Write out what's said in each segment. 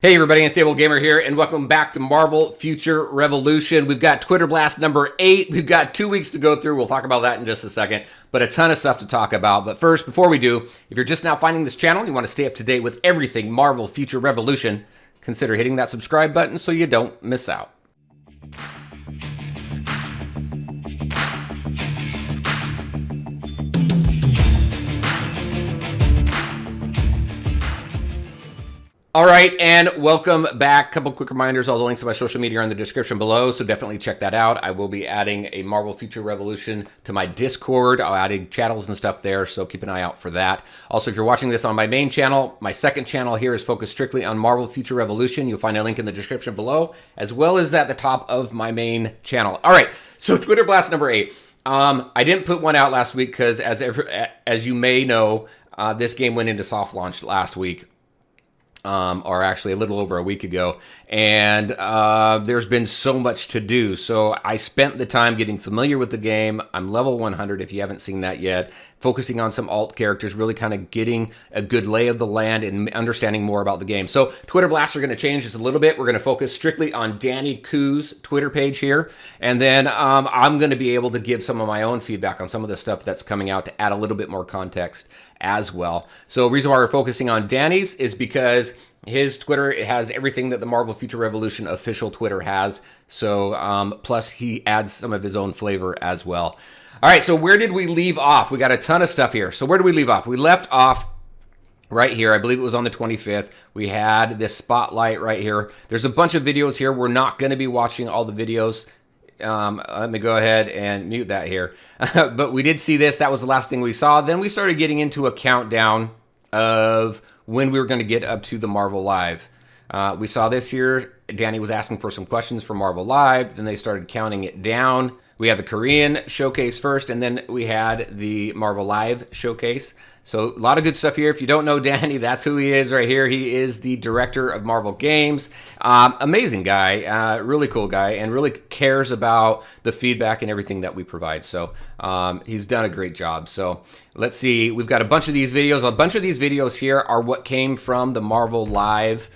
Hey everybody, Unstable Gamer here, and welcome back to Marvel Future Revolution. We've got Twitter Blast number 8. We've got 2 weeks to go through. We'll talk about that in just a second, but a ton of stuff to talk about. But first, before we do, if you're just now finding this channel and you want to stay up to date with everything Marvel Future Revolution, consider hitting that subscribe button so you don't miss out. All right, and welcome back. Couple quick reminders. All the links to my social media are in the description below, so definitely check that out. I will be adding a Marvel Future Revolution to my Discord. I'll add channels and stuff there, so keep an eye out for that. Also, if you're watching this on my main channel, my second channel here is focused strictly on Marvel Future Revolution. You'll find a link in the description below, as well as at the top of my main channel. All right, so Twitter Blast number 8. I didn't put one out last week because, as you may know, this game went into soft launch last week. Or actually a little over a week ago, and there's been so much to do. So I spent the time getting familiar with the game. I'm level 100 if you haven't seen that yet, focusing on some alt characters, really kind of getting a good lay of the land and understanding more about the game. So Twitter Blasts are going to change just a little bit. We're going to focus strictly on Danny Koo's Twitter page here, and then I'm going to be able to give some of my own feedback on some of the stuff that's coming out to add a little bit more context as well. So the reason why we're focusing on Danny's is because his Twitter has everything that the Marvel Future Revolution official Twitter has. So plus he adds some of his own flavor as well. All right, so where did we leave off? We got a ton of stuff here. So where did we leave off? We left off right here. I believe it was on the 25th. We had this spotlight right here. There's a bunch of videos here. We're not going to be watching all the videos. Let me go ahead and mute that here. But we did see this. That was the last thing we saw. Then we started getting into a countdown of when we were going to get up to the Marvel Live. We saw this here. Danny was asking for some questions for Marvel Live. Then they started counting it down. We had the Korean showcase first, and then we had the Marvel Live showcase. So a lot of good stuff here. If you don't know Danny, that's who he is right here. He is the director of Marvel Games. Amazing guy, really cool guy, and really cares about the feedback and everything that we provide. So he's done a great job. So let's see. We've got a bunch of these videos. A bunch of these videos here are what came from the Marvel Live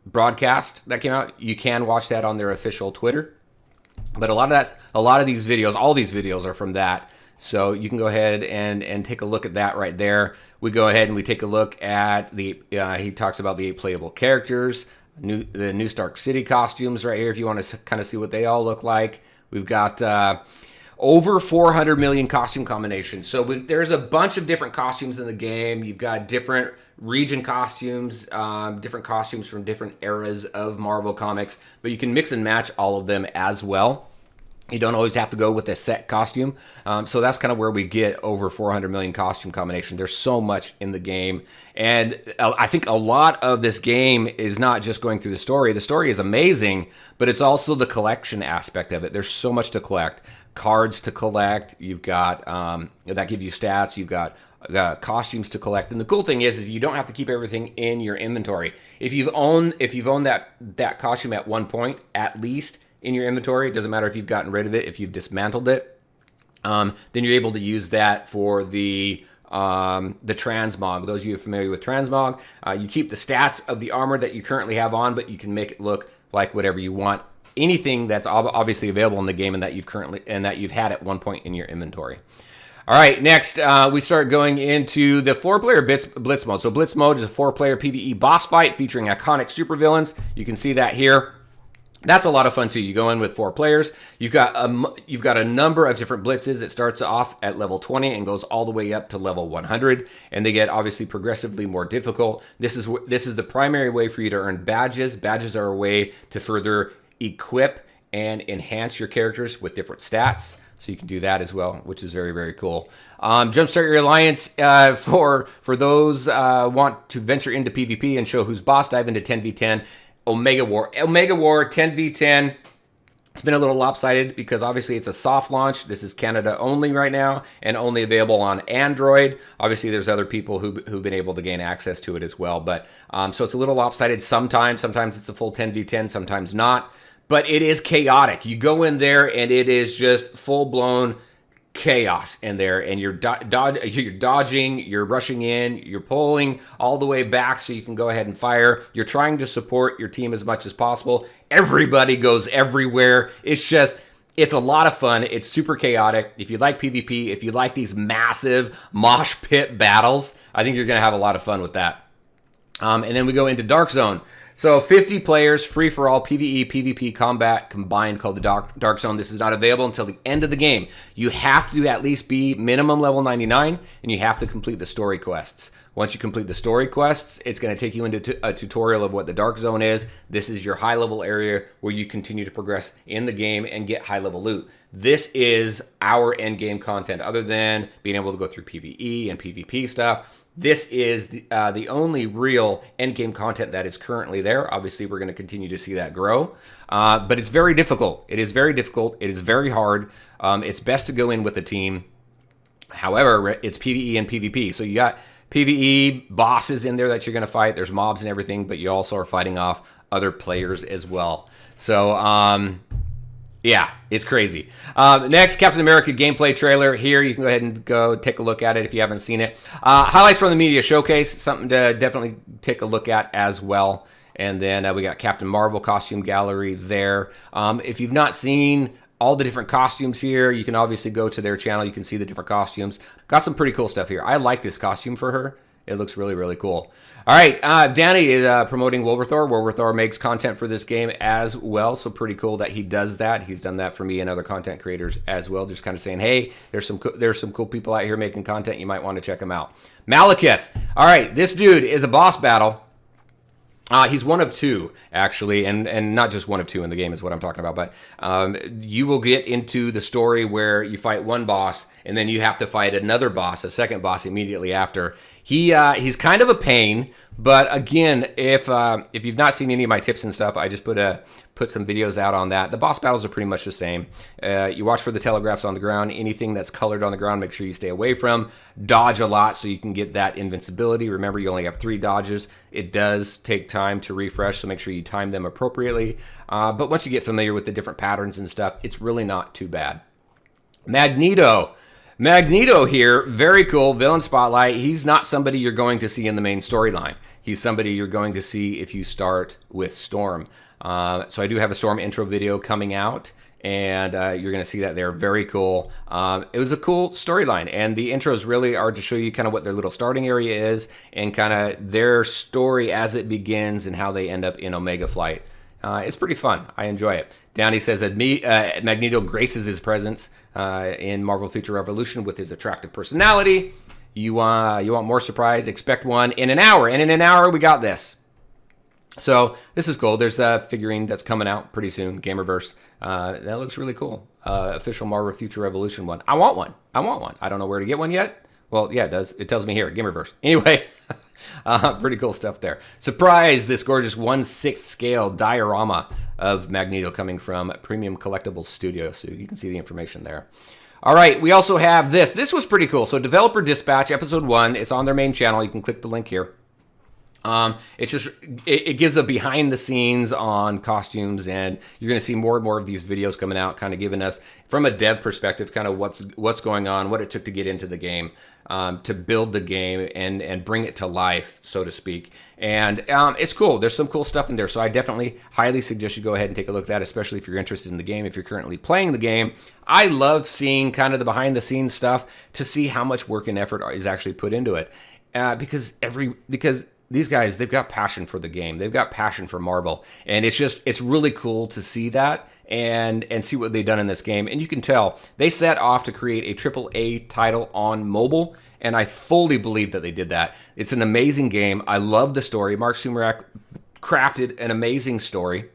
broadcast that came out. You can watch that on their official Twitter. But a lot of these videos, all these videos are from that. So you can go ahead and take a look at that right there. We go ahead and we take a look at the, he talks about the 8 playable characters, the new Stark City costumes right here if you want to kind of see what they all look like. We've got over 400 million costume combinations. So there's a bunch of different costumes in the game. You've got different region costumes, different costumes from different eras of Marvel Comics, but you can mix and match all of them as well. You don't always have to go with a set costume. So that's kind of where we get over 400 million costume combination. There's so much in the game. And I think a lot of this game is not just going through the story. The story is amazing, but it's also the collection aspect of it. There's so much to collect. Cards to collect. You've got, that give you stats. You've got costumes to collect. And the cool thing is you don't have to keep everything in your inventory. If you've owned that costume at one point, at least, in your inventory, it doesn't matter if you've gotten rid of it, if you've dismantled it, then you're able to use that for the transmog. Those of you familiar with transmog, you keep the stats of the armor that you currently have on, but you can make it look like whatever you want. Anything that's obviously available in the game and that you've had at one point in your inventory. All right, next we start going into the 4-player Blitz Mode. So Blitz Mode is a 4-player PvE boss fight featuring iconic supervillains. You can see that here. That's a lot of fun too. You go in with 4 players. You've got a number of different blitzes. It starts off at level 20 and goes all the way up to level 100, and they get obviously progressively more difficult. This is the primary way for you to earn badges. Badges are a way to further equip and enhance your characters with different stats. So you can do that as well, which is very, very cool. Jumpstart your alliance for those want to venture into PvP and show who's boss. Dive into 10v10. Omega War 10v10. It's been a little lopsided because obviously it's a soft launch. This is Canada only right now and only available on Android. Obviously there's other people who've been able to gain access to it as well. But so it's a little lopsided sometimes. Sometimes it's a full 10v10, sometimes not. But it is chaotic. You go in there and it is just full-blown chaos in there, and you're dodging, you're rushing in, you're pulling all the way back so you can go ahead and fire. You're trying to support your team as much as possible. Everybody goes everywhere. It's a lot of fun. It's super chaotic. If you like PvP, if you like these massive mosh pit battles, I think you're going to have a lot of fun with that. And then we go into Dark Zone. So 50 players, free for all, PvE, PvP, combat combined, called the Dark Zone. This is not available until the end of the game. You have to at least be minimum level 99, and you have to complete the story quests. Once you complete the story quests, it's going to take you into a tutorial of what the Dark Zone is. This is your high level area where you continue to progress in the game and get high level loot. This is our end game content, other than being able to go through PvE and PvP stuff. This is the only real endgame content that is currently there. Obviously, we're going to continue to see that grow. But it's very difficult. It is very difficult. It is very hard. It's best to go in with a team. However, it's PvE and PvP. So you got PvE bosses in there that you're going to fight. There's mobs and everything, but you also are fighting off other players as well. So, yeah, it's crazy. Next, Captain America gameplay trailer. Here, you can go ahead and go take a look at it if you haven't seen it. Highlights from the media showcase, something to definitely take a look at as well. And then we got Captain Marvel costume gallery there. If you've not seen all the different costumes here, you can obviously go to their channel. You can see the different costumes. Got some pretty cool stuff here. I like this costume for her. It looks really, really cool. All right, Danny is promoting Wolverthor. Wolverthor makes content for this game as well, so pretty cool that he does that. He's done that for me and other content creators as well, just kind of saying, hey, there's some cool people out here making content. You might want to check them out. Malekith. All right, this dude is a boss battle. He's one of two, actually, and not just one of two in the game is what I'm talking about, but you will get into the story where you fight one boss, and then you have to fight another boss, a second boss immediately after. He's kind of a pain, but again, if you've not seen any of my tips and stuff, I just put some videos out on that. The boss battles are pretty much the same. You watch for the telegraphs on the ground. Anything that's colored on the ground, make sure you stay away from. Dodge a lot so you can get that invincibility. Remember, you only have 3 dodges. It does take time to refresh, so make sure you time them appropriately. But once you get familiar with the different patterns and stuff, it's really not too bad. Magneto here, very cool, villain spotlight. He's not somebody you're going to see in the main storyline. He's somebody you're going to see if you start with Storm. So I do have a Storm intro video coming out, and you're going to see that there. Very cool. It was a cool storyline, and the intros really are to show you kind of what their little starting area is and kind of their story as it begins and how they end up in Omega Flight. It's pretty fun. I enjoy it. Downey says that Magneto graces his presence in Marvel Future Revolution with his attractive personality. You want more surprise? Expect one in an hour. And in an hour, we got this. So this is cool. There's a figurine that's coming out pretty soon, Gamerverse. That looks really cool. Official Marvel Future Revolution one. I want one. I don't know where to get one yet. Well, yeah, it does. It tells me here, Gamerverse. Anyway, pretty cool stuff there. Surprise, this gorgeous 1/6 scale diorama of Magneto coming from Premium Collectibles Studio. So you can see the information there. All right, we also have this. This was pretty cool. So Developer Dispatch, Episode 1. It's on their main channel. You can click the link here. It gives a behind the scenes on costumes, and you're going to see more and more of these videos coming out, kind of giving us from a dev perspective, kind of what's going on, what it took to get into the game, to build the game and bring it to life, so to speak. And it's cool. There's some cool stuff in there. So I definitely highly suggest you go ahead and take a look at that, especially if you're interested in the game, if you're currently playing the game. I love seeing kind of the behind the scenes stuff to see how much work and effort is actually put into it. Because these guys, they've got passion for the game. They've got passion for Marvel. And it's really cool to see that and see what they've done in this game. And you can tell they set off to create a AAA title on mobile. And I fully believe that they did that. It's an amazing game. I love the story. Mark Sumerak crafted an amazing story.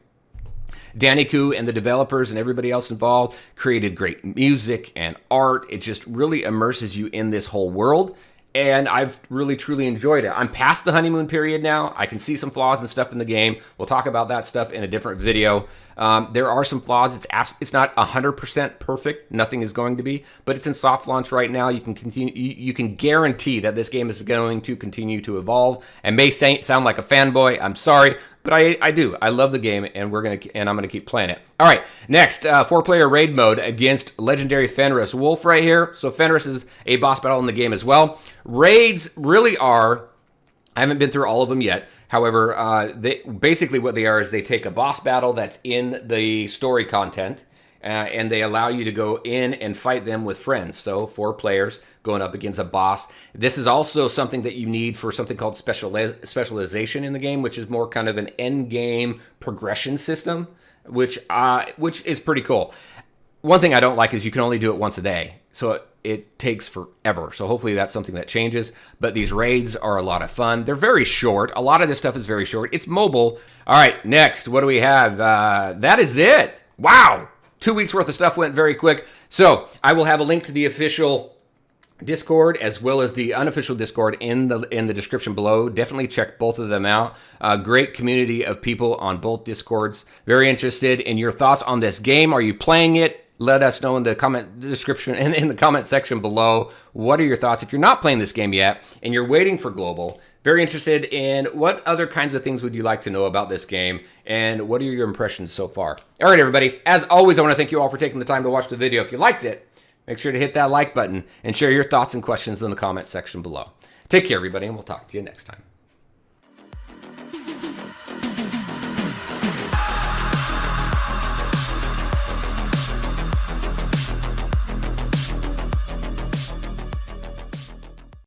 Danny Koo and the developers and everybody else involved created great music and art. It just really immerses you in this whole world. And I've really, truly enjoyed it. I'm past the honeymoon period now. I can see some flaws and stuff in the game. We'll talk about that stuff in a different video. There are some flaws. It's not 100% perfect. Nothing is going to be, but it's in soft launch right now. You can continue. You can guarantee that this game is going to continue to evolve. And may sound like a fanboy. I'm sorry, But I do. I love the game, and I'm gonna keep playing it. All right, next 4-player raid mode against legendary Fenris Wolf right here. So Fenris is a boss battle in the game as well. Raids really are. I haven't been through all of them yet. However, basically what they are is they take a boss battle that's in the story content, and they allow you to go in and fight them with friends. So 4 players going up against a boss. This is also something that you need for something called specialization in the game, which is more kind of an end game progression system, which is pretty cool. One thing I don't like is you can only do it once a day. So it takes forever. So hopefully that's something that changes. But these raids are a lot of fun. They're very short. A lot of this stuff is very short. It's mobile. All right, next, what do we have? That is it. Wow. 2 weeks worth of stuff went very quick. So I will have a link to the official Discord as well as the unofficial Discord in the description below. Definitely check both of them out. Great community of people on both Discords. Very interested in your thoughts on this game. Are you playing it? Let us know in the comment description and in the comment section below. What are your thoughts? If you're not playing this game yet and you're waiting for Global, very interested in what other kinds of things would you like to know about this game, and what are your impressions so far? All right, everybody. As always, I want to thank you all for taking the time to watch the video. If you liked it, make sure to hit that like button and share your thoughts and questions in the comment section below. Take care, everybody, and we'll talk to you next time.